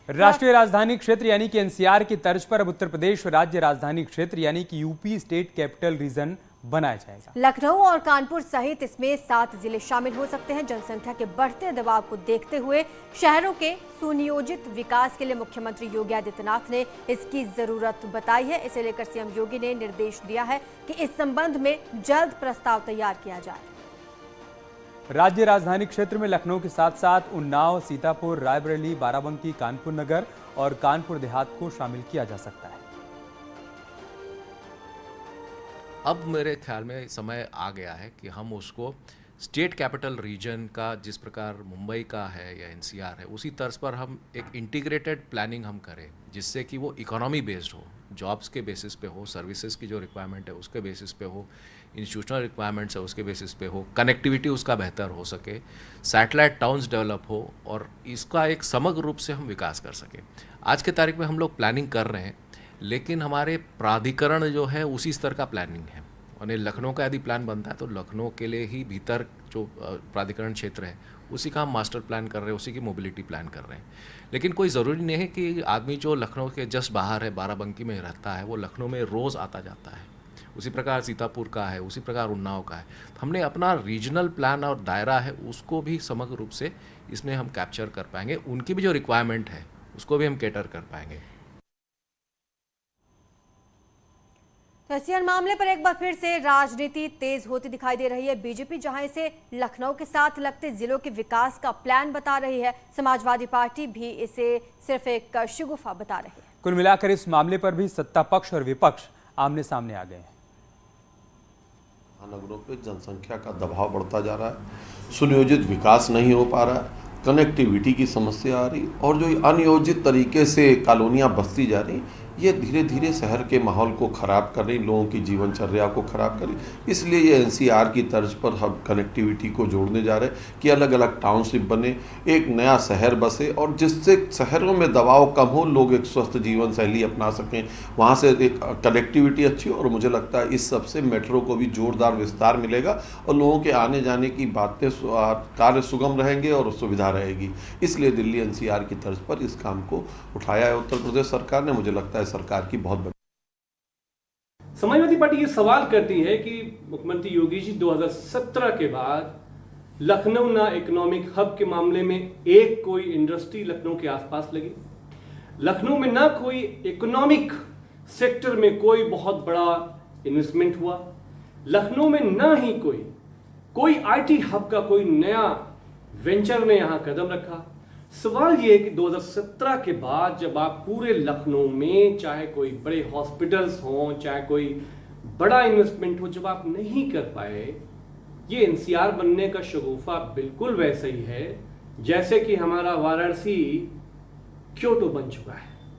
राष्ट्रीय राजधानी क्षेत्र यानी कि एनसीआर की तर्ज पर अब उत्तर प्रदेश राज्य राजधानी क्षेत्र यानी कि यूपी स्टेट कैपिटल रीजन बनाया जाएगा। लखनऊ और कानपुर सहित इसमें 7 जिले शामिल हो सकते हैं। जनसंख्या के बढ़ते दबाव को देखते हुए शहरों के सुनियोजित विकास के लिए मुख्यमंत्री योगी आदित्यनाथ ने इसकी जरूरत बताई है। इसे लेकर सीएम योगी ने निर्देश दिया है कि इस संबंध में जल्द प्रस्ताव तैयार किया जाए। राज्य राजधानी क्षेत्र में लखनऊ के साथ साथ उन्नाव, सीतापुर, रायबरेली, बाराबंकी, कानपुर नगर और कानपुर देहात को शामिल किया जा सकता है। अब मेरे ख्याल में समय आ गया है कि हम उसको स्टेट कैपिटल रीजन का, जिस प्रकार मुंबई का है या एनसीआर है, उसी तर्ज पर हम एक इंटीग्रेटेड प्लानिंग हम करें, जिससे कि वो इकोनॉमी बेस्ड हो, जॉब्स के बेसिस पे हो, सर्विसेज की जो रिक्वायरमेंट है उसके बेसिस पे हो, इंस्टीट्यूशनल रिक्वायरमेंट्स है उसके बेसिस पे हो, कनेक्टिविटी उसका बेहतर हो सके, सैटेलाइट टाउन्स डेवलप हो और इसका एक समग्र रूप से हम विकास कर सकें। आज के तारीख में हम लोग प्लानिंग कर रहे हैं, लेकिन हमारे प्राधिकरण जो है उसी स्तर का प्लानिंग है। और लखनऊ का यदि प्लान बनता है तो लखनऊ के लिए ही भीतर जो प्राधिकरण क्षेत्र है उसी का हम मास्टर प्लान कर रहे हैं, उसी की मोबिलिटी प्लान कर रहे हैं। लेकिन कोई ज़रूरी नहीं है कि आदमी जो लखनऊ के जस्ट बाहर है, बाराबंकी में रहता है, वो लखनऊ में रोज़ आता जाता है। उसी प्रकार सीतापुर का है, उसी प्रकार उन्नाव का है। तो हमने अपना रीजनल प्लान और दायरा है उसको भी समग्र रूप से इसमें हम कैप्चर कर पाएंगे। उनकी भी जो रिक्वायरमेंट है उसको भी हम कैटर कर पाएंगे। तो एनसीआर मामले पर एक बार फिर से राजनीति तेज होती दिखाई दे रही है। बीजेपी जहां इसे लखनऊ के साथ लगते जिलों के विकास का प्लान बता रही है, समाजवादी पार्टी भी इसे सिर्फ एक शगुफा बता रही है। कुल मिलाकर इस मामले पर भी सत्ता पक्ष और विपक्ष आमने सामने आ गए हैं। महानगरों पे जनसंख्या का दबाव बढ़ता जा रहा है, सुनियोजित विकास नहीं हो पा रहा है, कनेक्टिविटी की समस्या आ रही और जो अनियोजित तरीके से कॉलोनियां बसती जा रही, ये धीरे धीरे शहर के माहौल को ख़राब कर रही, लोगों की जीवनचर्या को ख़राब कर रही। इसलिए ये एनसीआर की तर्ज पर हम कनेक्टिविटी को जोड़ने जा रहे हैं कि अलग अलग टाउनशिप बने, एक नया शहर बसे और जिससे शहरों में दबाव कम हो, लोग एक स्वस्थ जीवन शैली अपना सकें, वहाँ से एक कनेक्टिविटी अच्छी हो। और मुझे लगता है इस सबसे मेट्रो को भी जोरदार विस्तार मिलेगा और लोगों के आने जाने की बातें, कार्य सुगम रहेंगे और सुविधा रहेगी। इसलिए दिल्ली एनसीआर की तर्ज पर इस काम को उठाया है उत्तर प्रदेश सरकार ने। मुझे लगता है सरकार की बहुत बड़ी। समाजवादी पार्टी ये सवाल करती है कि मुख्यमंत्री योगी जी 2017 के बाद लखनऊ ना इकोनॉमिक हब के मामले में एक कोई इंडस्ट्री लखनऊ के आसपास लगी, लखनऊ में ना कोई इकोनॉमिक सेक्टर में कोई बहुत बड़ा इन्वेस्टमेंट हुआ, लखनऊ में ना ही कोई आईटी हब का कोई नया वेंचर ने यहां कदम रखा। सवाल ये है कि 2017 के बाद जब आप पूरे लखनऊ में चाहे कोई बड़े हॉस्पिटल्स हों, चाहे कोई बड़ा इन्वेस्टमेंट हो, जब आप नहीं कर पाए, ये एनसीआर बनने का शगुफा बिल्कुल वैसा ही है जैसे कि हमारा वाराणसी क्योटो बन चुका है।